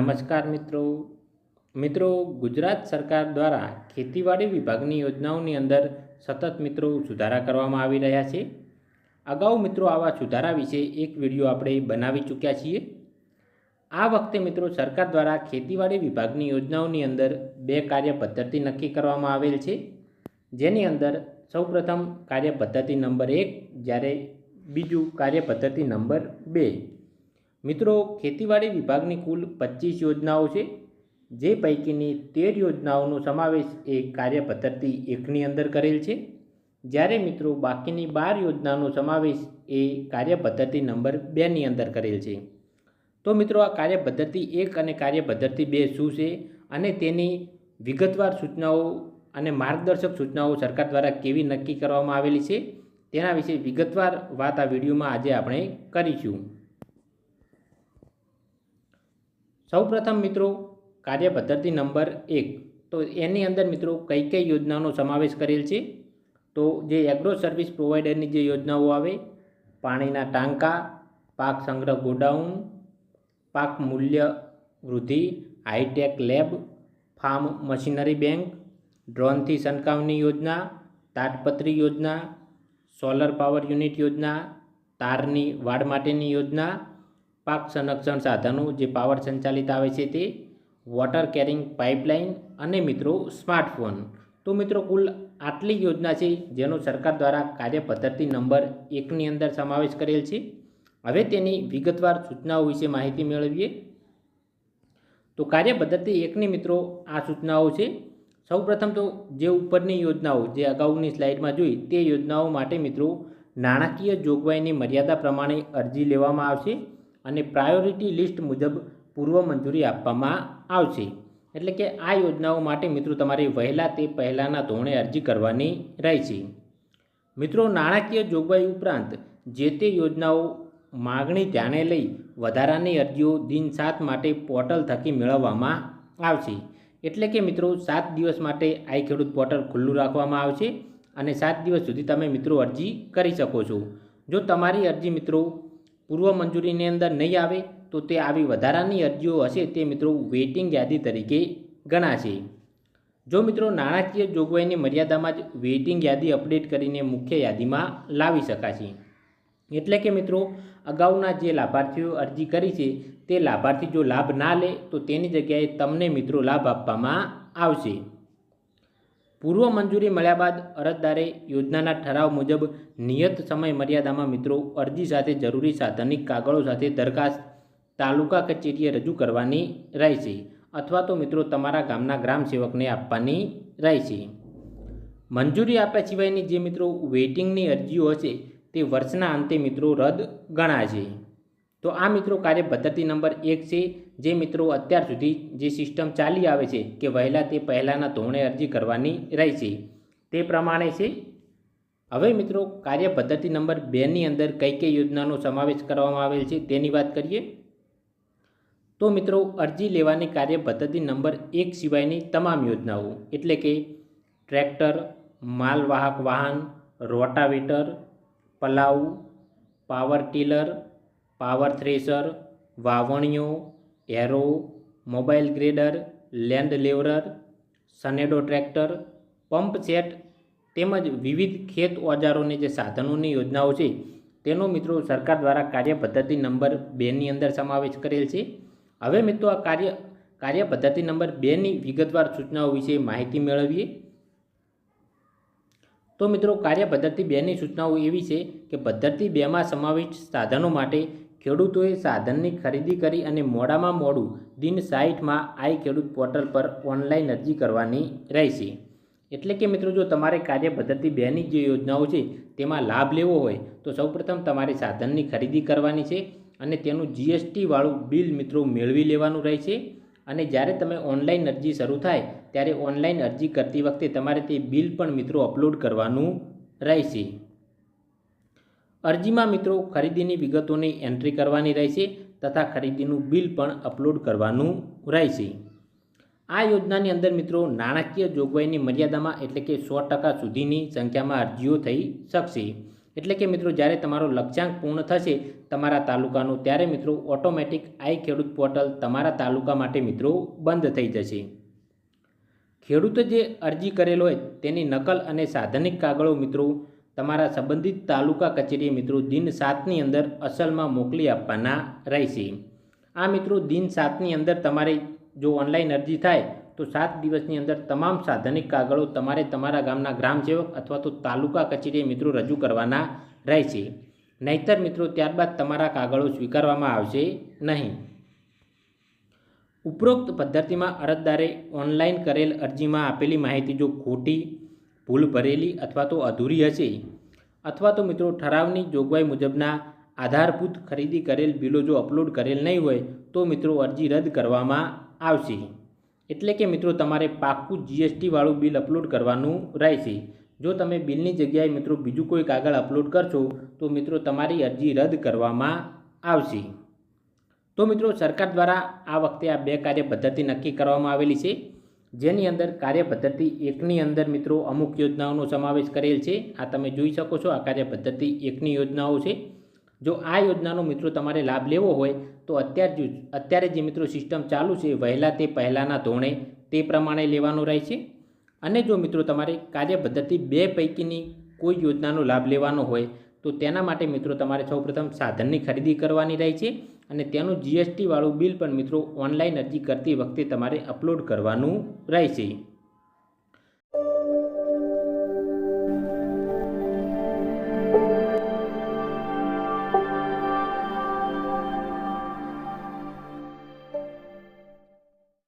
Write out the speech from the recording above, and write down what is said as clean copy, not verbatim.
નમસ્કાર મિત્રો ગુજરાત સરકાર દ્વારા ખેતીવાડી વિભાગની યોજનાઓની અંદર સતત સુધારા કરવામાં આવી રહ્યા છે। અગાઉ આવા સુધારા વિશે એક વિડીયો આપણે બનાવી ચૂક્યા છીએ। આ વખતે સરકાર દ્વારા ખેતીવાડી વિભાગની યોજનાઓની અંદર બે કાર્ય પદ્ધતિ નક્કી કરવામાં આવેલ છે, જેની અંદર સૌપ્રથમ કાર્ય પદ્ધતિ નંબર 1 જ્યારે બીજું કાર્ય પદ્ધતિ નંબર 2। ખેતીવાડી વિભાગની કુલ 25 યોજનાઓ છે, જે પૈકીની 13 યોજનાઓનો સમાવેશ એ કાર્ય પદ્ધતિ 1ની અંદર કરેલ છે, જ્યારે બાકીની 12 યોજનાનો સમાવેશ એ કાર્ય પદ્ધતિ નંબર 2ની અંદર કરેલ છે। તો આ કાર્ય પદ્ધતિ 1 અને કાર્ય પદ્ધતિ 2 શું છે અને તેની વિગતવાર સૂચનાઓ અને માર્ગદર્શક સૂચનાઓ સરકાર દ્વારા કેવી નક્કી કરવામાં આવેલી છે તેના વિશે વિગતવાર વાત આ વિડીયોમાં આજે આપણે કરીશું। સૌપ્રથમ કાર્ય પદ્ધતિ નંબર 1, તો એની અંદર કઈ કઈ યોજનાનો સમાવેશ કરેલ છે, તો જે એગ્રો સર્વિસ પ્રોવાઈડરની જે યોજનાઓ આવે, પાણીના ટાંકા, પાક સંગ્રહ ગોડાઉન, પાક મૂલ્ય વૃદ્ધિ, high tech lab, farm machinery bank, ડ્રોનથી છંટકાવની યોજના, તાડપત્રી યોજના, સોલર પાવર યુનિટ યોજના, તારની વાડ માટેની યોજના, પાક સંરક્ષણ સાધનો જે પાવર સંચાલિત આવે છે તે, વોટર કેરિંગ પાઇપલાઇન અને સ્માર્ટફોન। તો કુલ આટલી યોજના છે જેનો સરકાર દ્વારા કાર્ય પદ્ધતિ નંબર 1ની અંદર સમાવેશ કરેલ છે। હવે તેની વિગતવાર સૂચનાઓ વિશે માહિતી મેળવીએ। તો કાર્ય પદ્ધતિ 1ની આ સૂચનાઓ છે। સૌપ્રથમ તો જે ઉપરની યોજનાઓ જે અગાઉની સ્લાઇડમાં જોઈ તે યોજનાઓ માટે નાણાકીય જોગવાઈની મર્યાદા પ્રમાણે અરજી લેવામાં આવશે અને પ્રાયોરિટી લિસ્ટ મુજબ પૂર્વ મંજૂરી આપવામાં આવશે। એટલે કે આ યોજનાઓ માટે તમારે વહેલા તે પહેલાંના ધોરણે અરજી કરવાની રહેશે। નાણાકીય જોગવાઈ ઉપરાંત જે તે યોજનાઓ માગણી ધ્યાને લઈ વધારાની અરજીઓ દિન 7 માટે પોર્ટલ થકી મેળવવામાં આવશે। એટલે કે 7 દિવસ માટે આઈ ખેડૂત પોર્ટલ ખુલ્લું રાખવામાં આવશે અને 7 દિવસ સુધી તમે અરજી કરી શકો છો। જો તમારી અરજી પૂર્વ મંજૂરીની અંદર નહીં આવે તો તે આવી વધારાની અરજીઓ હશે તે વેઇટિંગ યાદી તરીકે ગણાશે। જો નાણાકીય જોગવાઈની મર્યાદામાં જ વેઇટિંગ યાદી અપડેટ કરીને મુખ્ય યાદીમાં લાવી શકાશે। એટલે કે અગાઉના જે લાભાર્થીઓ અરજી કરી છે તે લાભાર્થી જો લાભ ના લે તો તેની જગ્યાએ તમને લાભ આપવામાં આવશે। પૂર્વ મંજૂરી મળ્યા બાદ અરજદારે યોજનાના ઠરાવ મુજબ નિયત સમય મર્યાદામાં અરજી સાથે જરૂરી સાધનિક કાગળો સાથે દરખાસ્ત તાલુકા કચેરીએ રજૂ કરવાની રહેશે અથવા તો તમારા ગામના ગ્રામ સેવકને આપવાની રહેશે। મંજૂરી આપ્યા સિવાયની જે વેઇટિંગની અરજીઓ હશે તે વર્ષના અંતે રદ ગણાશે। તો આ કાર્ય પદ્ધતિ નંબર 1 છે, જે અત્યાર સુધી જે સિસ્ટમ ચાલી આવે છે કે વહેલા તે પહેલાંના ધોરણે અરજી કરવાની રહેશે તે પ્રમાણે છે। હવે કાર્ય પદ્ધતિ નંબર 2ની અંદર કઈ કઈ યોજનાનો સમાવેશ કરવામાં આવેલ છે તેની વાત કરીએ। તો અરજી લેવાની કાર્ય પદ્ધતિ નંબર 1 સિવાયની તમામ યોજનાઓ એટલે કે ટ્રેક્ટર, માલવાહક વાહન, rotavator, plough, power tiller, power thresher, વાવણીઓ, એરો, mobile grader, land leveller, Sanedo tractor, pump set તેમજ વિવિધ ખેત ઓજારોની જે સાધનોની યોજનાઓ છે તેનો સરકાર દ્વારા કાર્ય પદ્ધતિ નંબર 2ની અંદર સમાવેશ કરેલ છે। હવે આ કાર્ય પદ્ધતિ નંબર 2ની વિગતવાર સૂચનાઓ વિશે માહિતી મેળવીએ। તો કાર્ય પદ્ધતિ 2ની સૂચનાઓ એવી છે કે પદ્ધતિ 2માં સમાવિષ્ટ સાધનો માટે ખેડૂતોએ સાધનની ખરીદી કરી અને મોડામાં મોડું દિન 60માં આઈ ખેડૂત પોર્ટલ પર ઓનલાઈન અરજી કરવાની રહેશે। એટલે કે જો તમારે કાર્ય પદ્ધતિ 2ની જે યોજનાઓ છે તેમાં લાભ લેવો હોય તો સૌપ્રથમ તમારે સાધનની ખરીદી કરવાની છે અને તેનું જીએસટી વાળું બિલ મેળવી લેવાનું રહેશે અને જ્યારે તમે ઓનલાઈન અરજી શરૂ થાય ત્યારે ઓનલાઈન અરજી કરતી વખતે તમારે તે બિલ પણ અપલોડ કરવાનું રહેશે। અરજીમાં ખરીદીની વિગતોની એન્ટ્રી કરવાની રહેશે તથા ખરીદીનું બિલ પણ અપલોડ કરવાનું રહેશે। આ યોજનાની અંદર નાણાકીય જોગવાઈની મર્યાદામાં એટલે કે 100% સુધીની સંખ્યામાં અરજીઓ થઈ શકશે। એટલે કે મિત્રો જ્યારે તમારો લક્ષ્યાંક પૂર્ણ થશે તમારા તાલુકાનું, ત્યારે મિત્રો ઓટોમેટિક આઈ ખેડૂત પોર્ટલ તમારા તાલુકા માટે મિત્રો બંધ થઈ જશે. ખેડૂતે જે અરજી કરેલ હોય તેની નકલ અને સાધનિક કાગળો મિત્રો તમારા સંબંધિત તાલુકા કચેરીએ મિત્રો દિન 7ની અંદર અસલમાં મોકલી આપવાના રહેશે. આ મિત્રો દિન 7ની અંદર તમારે જો ઓનલાઈન અરજી થાય તો 7 દિવસની અંદર તમામ સાધનિક કાગળો તમારે તમારા ગામના ગ્રામસેવક અથવા તો તાલુકા કચેરીએ મિત્રો રજૂ કરવાના રહેશે. નહીંતર મિત્રો ત્યારબાદ તમારા કાગળો સ્વીકારવામાં આવશે નહીં. ઉપરોક્ત પદ્ધતિમાં અરજદારે ઓનલાઈન કરેલ અરજીમાં આપેલી માહિતી જો ખોટી, ભૂલ ભરેલી અથવા તો અધૂરી હશે, અથવા તો મિત્રો ઠરાવની જોગવાઈ મુજબના આધારભૂત ખરીદી કરેલ બિલો જો અપલોડ કરેલ નહીં હોય તો મિત્રો અરજી રદ કરવામાં આવશે. એટલે કે મિત્રો તમારે પાક્કું GST વાળું બિલ અપલોડ કરવાનું રહેશે. જો તમે બિલની જગ્યાએ મિત્રો બીજું કોઈ કાગળ અપલોડ કરશો તો મિત્રો તમારી અરજી રદ કરવામાં આવશે. તો મિત્રો સરકાર દ્વારા આ વખતે આ 2 કાર્ય પદ્ધતિ નક્કી કરવામાં આવેલી છે, જેની અંદર કાર્ય પદ્ધતિ 1ની અંદર મિત્રો અમુક યોજનાઓનો સમાવેશ કરેલ છે. આ તમે જોઈ શકો છો, આ કાર્ય પદ્ધતિ 1ની યોજનાઓ છે. જો આ યોજનાનો મિત્રો તમારે લાભ લેવો હોય તો અત્યારે જે મિત્રો સિસ્ટમ ચાલુ છે વહેલા તે પહેલાંના ધોરણે તે પ્રમાણે લેવાનો રહેશે. અને જો મિત્રો તમારે કાર્ય પદ્ધતિ 2 પૈકીની કોઈ યોજનાનો લાભ લેવાનો હોય તો તેના માટે મિત્રો તમારે સૌપ્રથમ સાધનની ખરીદી કરવાની રહે છે અને તેનું GST વાળું બિલ પણ મિત્રો ઓનલાઈન અરજી કરતી વખતે તમારે અપલોડ કરવાનું રહેશે.